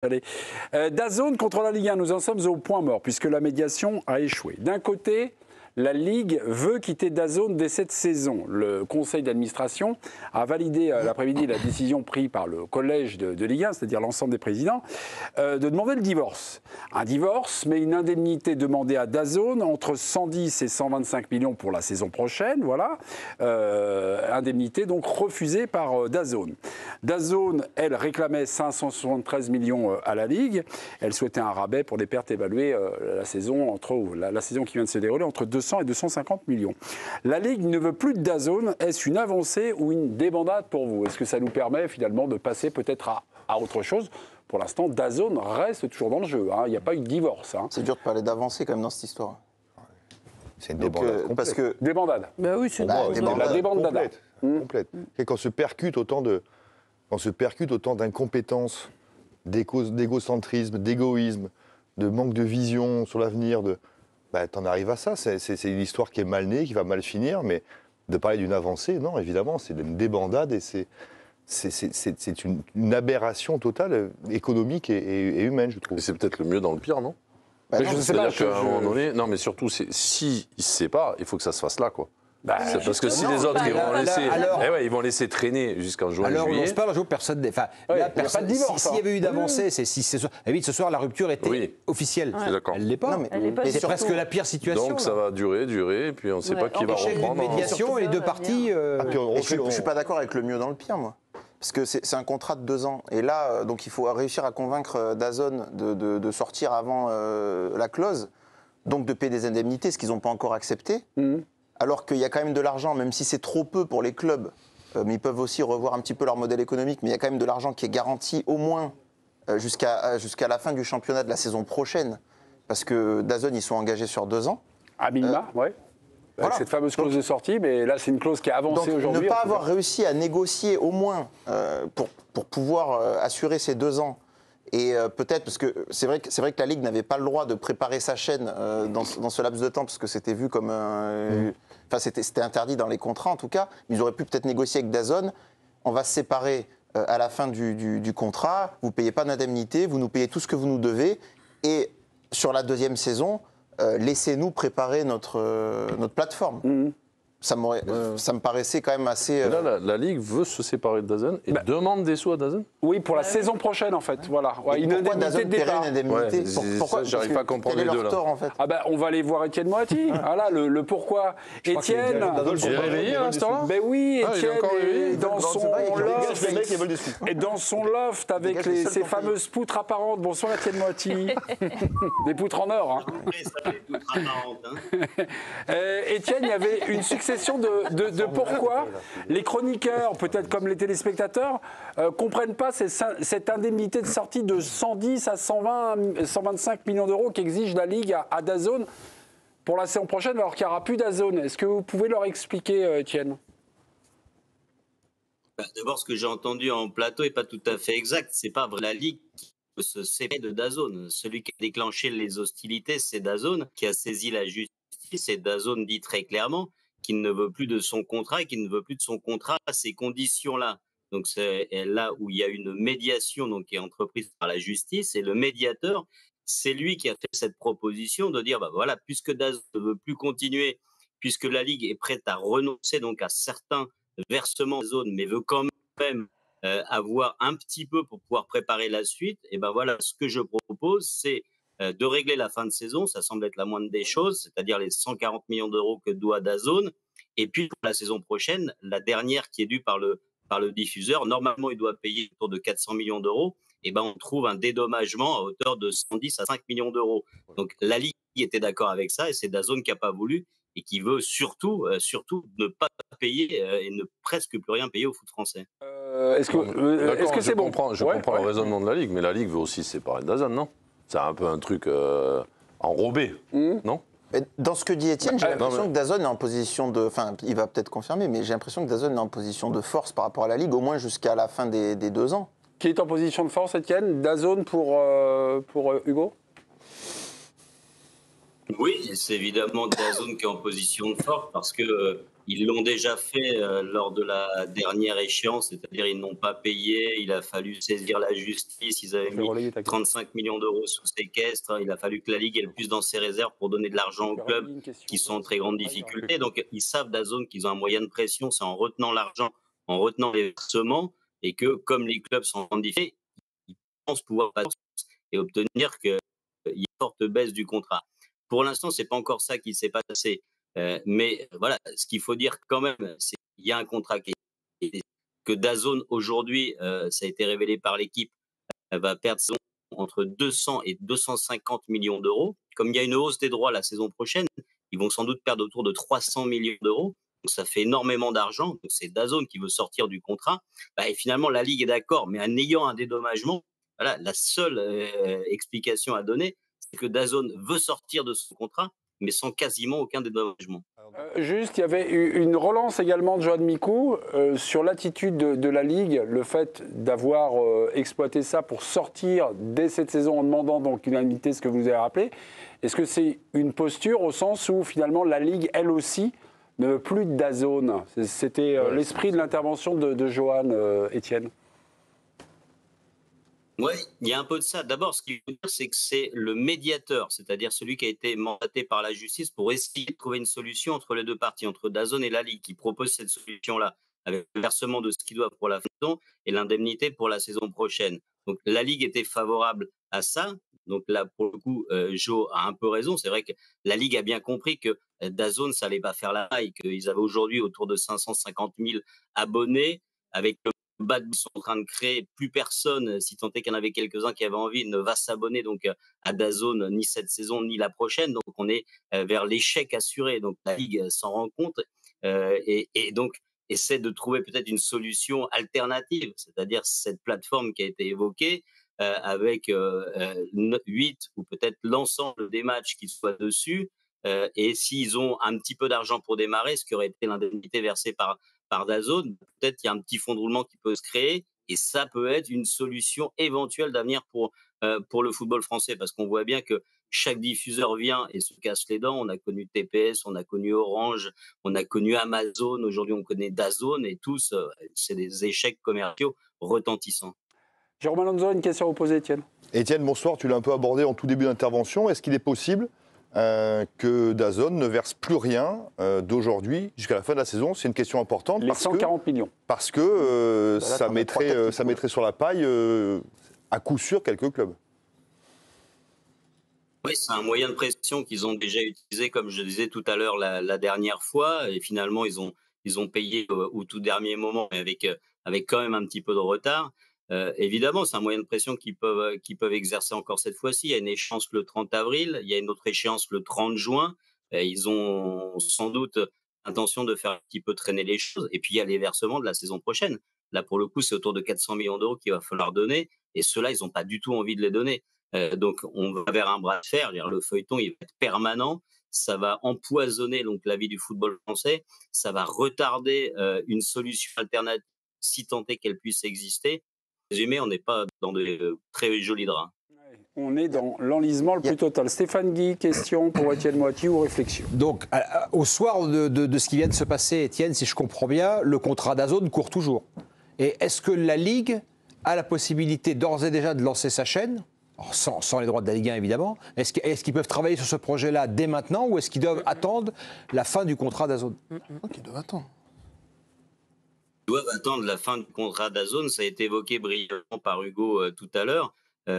Allez. DAZN contre la Ligue 1, nous en sommes au point mort puisque la médiation a échoué. D'un côté, la Ligue veut quitter DAZN dès cette saison. Le conseil d'administration a validé l'après-midi la décision prise par le collège de Ligue 1, c'est-à-dire l'ensemble des présidents, de demander le divorce. Un divorce, mais une indemnité demandée à DAZN entre 110 et 125 millions pour la saison prochaine, voilà. Indemnité donc refusée par DAZN. DAZN, elle, réclamait 573 millions à la Ligue. Elle souhaitait un rabais pour des pertes évaluées la saison qui vient de se dérouler entre 200 et 250 millions. La Ligue ne veut plus de DAZN. Est-ce une avancée ou une débandade pour vous? Est-ce que ça nous permet finalement de passer peut-être à autre chose? Pour l'instant, DAZN reste toujours dans le jeu. Hein. Il n'y a pas eu de divorce. Hein. C'est dur de parler d'avancée quand même dans cette histoire. C'est une débandade parce que débandade. Ben oui, c'est la débandade complète. Et quand on se percute autant d'incompétence, d'égocentrisme, d'égoïsme, de manque de vision sur l'avenir, t'en arrives à ça. C'est une histoire qui est mal née, qui va mal finir, mais de parler d'une avancée, non, évidemment, c'est une débandade et c'est une aberration totale, économique et humaine, je trouve. Et c'est peut-être le mieux dans le pire, non? Je ne sais pas. qu'à un moment donné, non, mais surtout, s'ils se séparent, il faut que ça se fasse là, quoi. Parce que si les autres, ils vont laisser traîner jusqu'en juin, alors, juillet. on se parle, personne. Enfin, il n'y a pas de divorce. S'il y avait eu d'avancée, c'est si ce soir la rupture était officielle. Je suis d'accord. Elle ne l'est pas. C'est presque la pire situation. Donc ça va durer, et puis on ne sait pas qui va reprendre. Une médiation et les deux parties. Je ne suis pas d'accord avec le mieux dans le pire, moi. Parce que c'est un contrat de 2 ans. Et là, donc il faut réussir à convaincre DAZN de sortir avant la clause, donc de payer des indemnités, ce qu'ils n'ont pas encore accepté. Alors qu'il y a quand même de l'argent, même si c'est trop peu pour les clubs, mais ils peuvent aussi revoir un petit peu leur modèle économique, mais il y a quand même de l'argent qui est garanti au moins jusqu'à la fin du championnat de la saison prochaine, parce que DAZN, ils sont engagés sur 2 ans. À minima, oui. Voilà. Cette fameuse clause de sortie, mais là, c'est une clause qui est avancée aujourd'hui. Ne pas avoir réussi à négocier au moins pour pouvoir assurer ces 2 ans, et peut-être, parce que c'est vrai que la Ligue n'avait pas le droit de préparer sa chaîne dans ce laps de temps, parce que c'était vu comme enfin, c'était interdit dans les contrats, en tout cas. Ils auraient pu peut-être négocier avec DAZN. On va se séparer à la fin du contrat. Vous ne payez pas d'indemnité, vous nous payez tout ce que vous nous devez. Et sur la 2e saison, laissez-nous préparer notre plateforme. Ça me paraissait quand même assez... Là, la Ligue veut se séparer de DAZN et demande des sous à DAZN. Oui, pour la saison prochaine, en fait. Voilà. Une indemnité de départ. Pourquoi j'arrive pas à comprendre les deux, là. Tort, en fait. On va aller voir Étienne Moati. Voilà, le pourquoi. Étienne... Il est réveillé à l'instant-là? Ben oui, Étienne est dans son loft. Et dans son loft avec ses fameuses poutres apparentes. Bonsoir Étienne Moati. Des poutres en or. Étienne, il y avait une succession de pourquoi les chroniqueurs, peut-être comme les téléspectateurs, comprennent pas cette indemnité de sortie de 110 à 125 millions d'euros qu'exige la Ligue à DAZN pour la saison prochaine, alors qu'il n'y aura plus DAZN. Est-ce que vous pouvez leur expliquer, Étienne? D'abord, ce que j'ai entendu en plateau n'est pas tout à fait exact. C'est pas vrai. La Ligue qui se sépare de DAZN. Celui qui a déclenché les hostilités, c'est DAZN, qui a saisi la justice. Et DAZN dit très clairement qu'il ne veut plus de son contrat et qu'il ne veut plus de son contrat à ces conditions-là. Donc c'est là où il y a une médiation donc, qui est entreprise par la justice, et le médiateur, c'est lui qui a fait cette proposition de dire, voilà, puisque DAZN ne veut plus continuer, puisque la Ligue est prête à renoncer donc à certains versements de zone, mais veut quand même avoir un petit peu pour pouvoir préparer la suite, et voilà, ce que je propose, c'est de régler la fin de saison, ça semble être la moindre des choses, c'est-à-dire les 140 millions d'euros que doit DAZN. Et puis, pour la saison prochaine, la dernière qui est due par le diffuseur, normalement, il doit payer autour de 400 millions d'euros. Et on trouve un dédommagement à hauteur de 110 à 5 millions d'euros. Donc, la Ligue était d'accord avec ça et c'est DAZN qui n'a pas voulu et qui veut surtout ne pas payer et ne presque plus rien payer au foot français. Est-ce que c'est bon? Je comprends le raisonnement de la Ligue, mais la Ligue veut aussi se séparer de DAZN, non? C'est un peu un truc enrobé, non? Mais dans ce que dit Étienne, j'ai l'impression que DAZN est en position de... Enfin, il va peut-être confirmer, mais j'ai l'impression que DAZN est en position de force par rapport à la Ligue, au moins jusqu'à la fin des 2 ans. Qui est en position de force, Étienne? DAZN pour Hugo? Oui, c'est évidemment DAZN qui est en position de force parce que Ils l'ont déjà fait lors de la dernière échéance, c'est-à-dire ils n'ont pas payé, il a fallu saisir la justice, ils avaient mis 35 millions d'euros sous séquestre, il a fallu que la Ligue ait le plus dans ses réserves pour donner de l'argent aux clubs qui sont en très grande difficulté. Donc ils savent d'Azone qu'ils ont un moyen de pression, c'est en retenant l'argent, en retenant les versements, et que comme les clubs sont en grande difficulté, ils pensent pouvoir passer et obtenir qu'il y ait une forte baisse du contrat. Pour l'instant, c'est pas encore ça qui s'est passé. Mais voilà, ce qu'il faut dire quand même, c'est qu'il y a un contrat que DAZN aujourd'hui, ça a été révélé par l'équipe, va perdre entre 200 et 250 millions d'euros. Comme il y a une hausse des droits la saison prochaine, ils vont sans doute perdre autour de 300 millions d'euros. Donc ça fait énormément d'argent. Donc c'est DAZN qui veut sortir du contrat. Et finalement, la Ligue est d'accord, mais en ayant un dédommagement, voilà, la seule explication à donner, c'est que DAZN veut sortir de son contrat, mais sans quasiment aucun dédommagement. Juste, il y avait une relance également de Johan Micou sur l'attitude de la Ligue, le fait d'avoir exploité ça pour sortir dès cette saison en demandant donc unanimité, ce que vous nous avez rappelé. Est-ce que c'est une posture au sens où finalement la Ligue, elle aussi, ne veut plus de DAZN? C'était l'esprit de l'intervention de Johan, Étienne. Oui, il y a un peu de ça. D'abord, ce qu'il faut dire, c'est que c'est le médiateur, c'est-à-dire celui qui a été mandaté par la justice pour essayer de trouver une solution entre les deux parties, entre DAZN et la Ligue, qui propose cette solution-là, avec le versement de ce qu'ils doivent pour la saison et l'indemnité pour la saison prochaine. Donc la Ligue était favorable à ça. Donc là, pour le coup, Joe a un peu raison. C'est vrai que la Ligue a bien compris que DAZN, ça n'allait pas faire la maille, qu'ils avaient aujourd'hui autour de 550 000 abonnés, avec le bad ils sont en train de créer, plus personne, si tant est qu'il y en avait quelques-uns qui avaient envie, ne va s'abonner donc à DAZN ni cette saison ni la prochaine. Donc on est vers l'échec assuré. Donc la Ligue s'en rend compte et donc essaie de trouver peut-être une solution alternative, c'est-à-dire cette plateforme qui a été évoquée avec 8 ou peut-être l'ensemble des matchs qui soient dessus. Et s'ils ont un petit peu d'argent pour démarrer, ce qui aurait été l'indemnité versée par DAZN, peut-être qu'il y a un petit fonds de roulement qui peut se créer et ça peut être une solution éventuelle d'avenir pour le football français parce qu'on voit bien que chaque diffuseur vient et se casse les dents. On a connu TPS, on a connu Orange, on a connu Amazon, aujourd'hui on connaît DAZN et tous, c'est des échecs commerciaux retentissants. Jérôme Alonso, une question à vous poser, Étienne. Étienne, bonsoir, tu l'as un peu abordé en tout début d'intervention. Est-ce qu'il est possible que DAZN ne verse plus rien d'aujourd'hui jusqu'à la fin de la saison? C'est une question importante. Les 140 millions. Parce que ça mettrait sur la paille à coup sûr quelques clubs. Oui, c'est un moyen de pression qu'ils ont déjà utilisé, comme je disais tout à l'heure, la dernière fois. Et finalement, ils ont payé au tout dernier moment, mais avec quand même un petit peu de retard. Évidemment, c'est un moyen de pression qu'ils peuvent exercer encore cette fois-ci. Il y a une échéance le 30 avril, il y a une autre échéance le 30 juin. Ils ont sans doute l'intention de faire un petit peu traîner les choses. Et puis, il y a les versements de la saison prochaine. Là, pour le coup, c'est autour de 400 millions d'euros qu'il va falloir donner. Et ceux-là, ils n'ont pas du tout envie de les donner. Donc, on va vers un bras de fer. Le feuilleton, il va être permanent. Ça va empoisonner donc la vie du football français. Ça va retarder une solution alternative, si tant est qu'elle puisse exister. Résumé, on n'est pas dans de très jolis draps. On est dans l'enlisement le plus total. Stéphane Guy, question pour Étienne Moiti ou réflexion? Donc, au soir de ce qui vient de se passer, Étienne, si je comprends bien, le contrat DAZN court toujours. Et est-ce que la Ligue a la possibilité d'ores et déjà de lancer sa chaîne? Alors, sans les droits de la Ligue 1, évidemment. Est-ce qu'ils peuvent travailler sur ce projet-là dès maintenant ou est-ce qu'ils doivent attendre la fin du contrat DAZN? Ils doivent attendre. Ils doivent attendre la fin du contrat DAZN. Ça a été évoqué brillamment par Hugo tout à l'heure.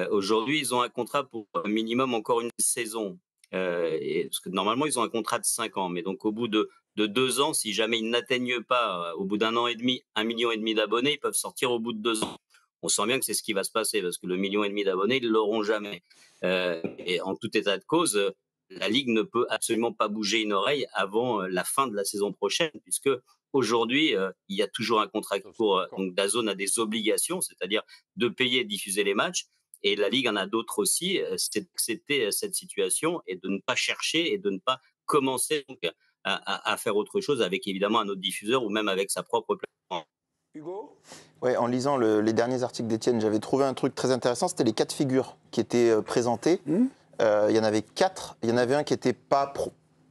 Aujourd'hui, ils ont un contrat pour minimum encore une saison. Parce que normalement, ils ont un contrat de 5 ans. Mais donc, au bout de 2 ans, si jamais ils n'atteignent pas, au bout d'1 an et demi, 1,5 million d'abonnés, ils peuvent sortir au bout de 2 ans. On sent bien que c'est ce qui va se passer, parce que le 1,5 million d'abonnés, ils ne l'auront jamais. Et en tout état de cause, la Ligue ne peut absolument pas bouger une oreille avant la fin de la saison prochaine, puisque aujourd'hui, il y a toujours un contrat court. Donc DAZN a des obligations, c'est-à-dire de payer et de diffuser les matchs. Et la Ligue en a d'autres aussi, c'est d'accepter cette situation et de ne pas chercher et de ne pas commencer donc, à faire autre chose avec évidemment un autre diffuseur ou même avec sa propre plateforme. Hugo? Ouais, en lisant les derniers articles d'Étienne, j'avais trouvé un truc très intéressant, c'était les 4 figures qui étaient présentées. Il y en avait 4, il y en avait un qui n'était pas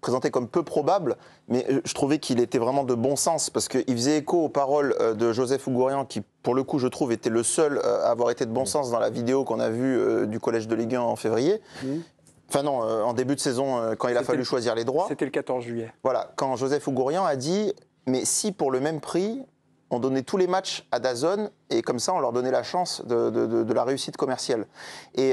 présenté comme peu probable, mais je trouvais qu'il était vraiment de bon sens, parce qu'il faisait écho aux paroles de Joseph Ougourian, qui, pour le coup, je trouve, était le seul à avoir été de bon sens dans la vidéo qu'on a vue du Collège de Ligue 1 en février. Enfin non, en début de saison, quand il a fallu choisir les droits. C'était le 14 juillet. Voilà, quand Joseph Ougourian a dit, mais si pour le même prix, on donnait tous les matchs à DAZN et comme ça on leur donnait la chance de la réussite commerciale. Et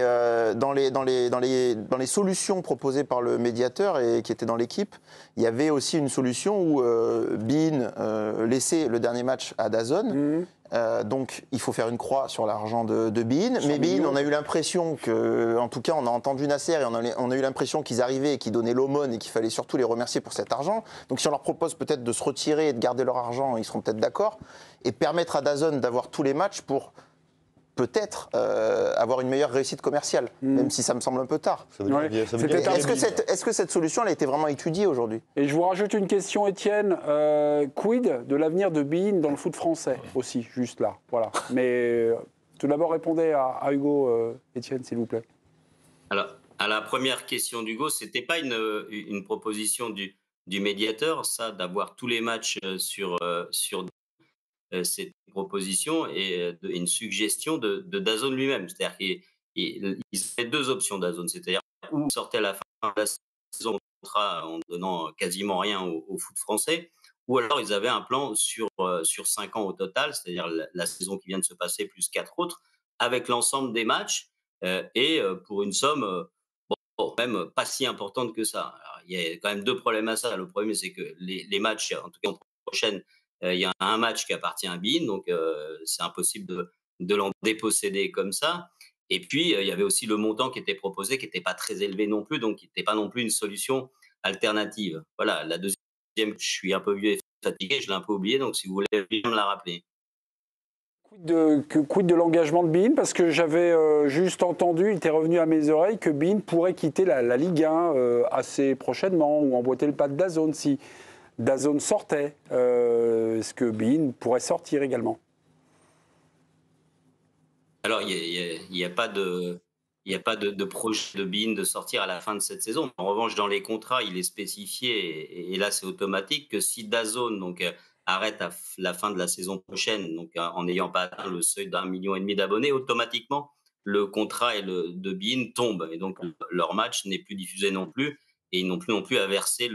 dans les solutions proposées par le médiateur et qui était dans l'équipe, il y avait aussi une solution où beIN laissait le dernier match à DAZN. Donc il faut faire une croix sur l'argent de beIN. Mais beIN, on a eu l'impression que, en tout cas on a entendu Nasser et on a eu l'impression qu'ils arrivaient et qu'ils donnaient l'aumône et qu'il fallait surtout les remercier pour cet argent. Donc si on leur propose peut-être de se retirer et de garder leur argent, ils seront peut-être d'accord. Et permettre à DAZN d'avoir tous les matchs pour peut-être avoir une meilleure réussite commerciale, même si ça me semble un peu tard. Est-ce que cette solution elle a été vraiment étudiée aujourd'hui? Et je vous rajoute une question, Étienne. Quid de l'avenir de beIN dans le foot français aussi, juste là. Voilà. Mais tout d'abord, répondez à Hugo, Étienne, s'il vous plaît. Alors, à la première question d'Hugo, ce n'était pas une proposition du médiateur, ça, d'avoir tous les matchs sur cette proposition et une suggestion de DAZN lui-même. C'est-à-dire qu'il avait deux options DAZN, c'est-à-dire ou sortait à la fin de la saison contrat en donnant quasiment rien au foot français, ou alors ils avaient un plan sur 5 ans au total, c'est-à-dire la saison qui vient de se passer plus 4 autres, avec l'ensemble des matchs et pour une somme même pas si importante que ça. Alors, il y a quand même deux problèmes à ça. Le premier, c'est que les matchs, en tout cas en prochaine, il y a un match qui appartient à beIN, donc c'est impossible de l'en déposséder comme ça. Et puis, il y avait aussi le montant qui était proposé, qui n'était pas très élevé non plus, donc qui n'était pas non plus une solution alternative. Voilà, la deuxième, je suis un peu vieux et fatigué, je l'ai un peu oublié, donc si vous voulez bien me la rappeler. Quid de l'engagement de beIN? Parce que j'avais juste entendu, il était revenu à mes oreilles, que beIN pourrait quitter la Ligue 1 assez prochainement ou emboîter le pas de DAZN si DAZN sortait. Est-ce que beIN pourrait sortir également? Alors, il n'y a pas de projet de beIN de sortir à la fin de cette saison. En revanche, dans les contrats, il est spécifié, et là c'est automatique, que si DAZN arrête à la fin de la saison prochaine, donc en n'ayant pas atteint le seuil d'1,5 million d'abonnés, automatiquement le contrat de beIN tombe. Et donc leur match n'est plus diffusé non plus, et ils n'ont plus non plus à verser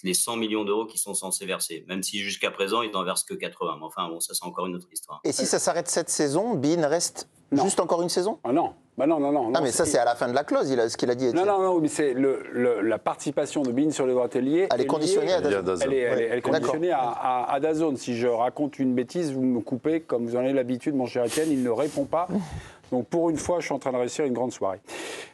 les 100 millions d'euros qu'ils sont censés verser, même si jusqu'à présent ils n'en versent que 80. Mais enfin bon, ça c'est encore une autre histoire. Et si ça s'arrête cette saison, beIN reste juste encore une saison? Ah non. Bah non. Ah mais ça c'est à la fin de la clause, ce qu'il a dit. Étienne. Non, mais c'est la participation de beIN sur les droits télé. Elle est conditionnée à DAZN. Elle est conditionnée à DAZN. Si je raconte une bêtise, vous me coupez, comme vous en avez l'habitude, mon cher Étienne, il ne répond pas. Donc pour une fois, je suis en train de réussir une grande soirée.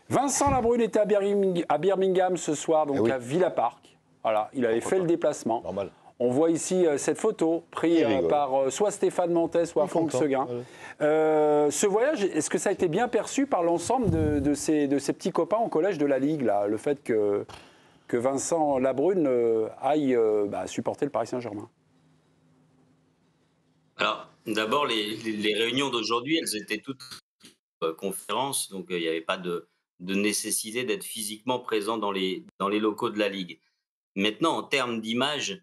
Vincent Labrune était à Birmingham ce soir, donc à Villa Park. Voilà, il avait fait le déplacement. Normal. On voit ici cette photo prise par soit Stéphane Mantet, soit Franck Seguin. Ce voyage, est-ce que ça a été bien perçu par l'ensemble de ces petits copains au collège de la Ligue, là, le fait que Vincent Labrune aille supporter le Paris Saint-Germain? Alors, d'abord, les réunions d'aujourd'hui, elles étaient toutes conférences, donc il n'y avait pas de nécessité d'être physiquement présent dans les locaux de la Ligue. Maintenant, en termes d'image,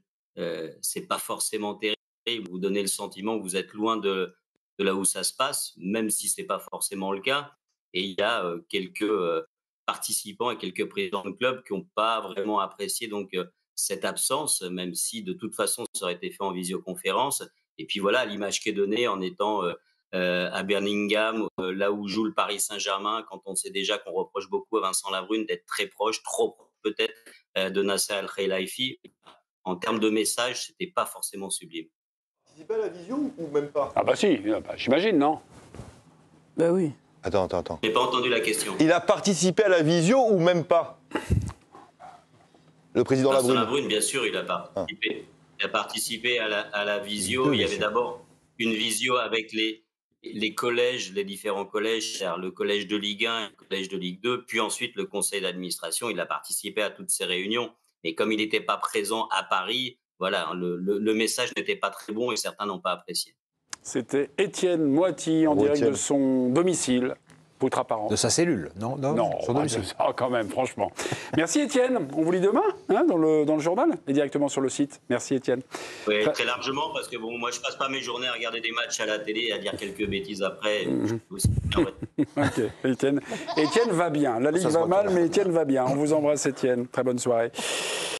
c'est pas forcément terrible. Vous donnez le sentiment que vous êtes loin de là où ça se passe, même si c'est pas forcément le cas. Et il y a quelques participants et quelques présidents de club qui n'ont pas vraiment apprécié donc cette absence, même si de toute façon ça aurait été fait en visioconférence. Et puis voilà, l'image qui est donnée en étant à Birmingham, là où joue le Paris Saint-Germain, quand on sait déjà qu'on reproche beaucoup à Vincent Labrune d'être très proche, trop proche peut-être, de Nasser Al-Khelaifi. En termes de message, c'était pas forcément sublime. Participer à la vision ou même pas? Ah bah si, j'imagine, non? Bah oui. Attends. J'ai pas entendu la question. Il a participé à la visio ou même pas? Le président Vincent Labrune. Labrune, bien sûr, il a participé. Il a participé à la visio. Il y avait d'abord une visio avec les collèges, les différents collèges, c'est-à-dire le collège de Ligue 1 et le collège de Ligue 2, puis ensuite le conseil d'administration. Il a participé à toutes ces réunions. Et comme il n'était pas présent à Paris, voilà, le message n'était pas très bon et certains n'ont pas apprécié. C'était Étienne Moiti en direct de son domicile Poutre apparente. De sa cellule, non son domicile. Quand même, franchement. Merci Étienne. On vous lit demain dans le journal et directement sur le site. Merci Étienne. Oui, très largement, parce que moi je passe pas mes journées à regarder des matchs à la télé et à dire quelques bêtises après. Ok, Étienne va bien. La Ligue va mal, mais Étienne va bien. On vous embrasse Étienne. Très bonne soirée.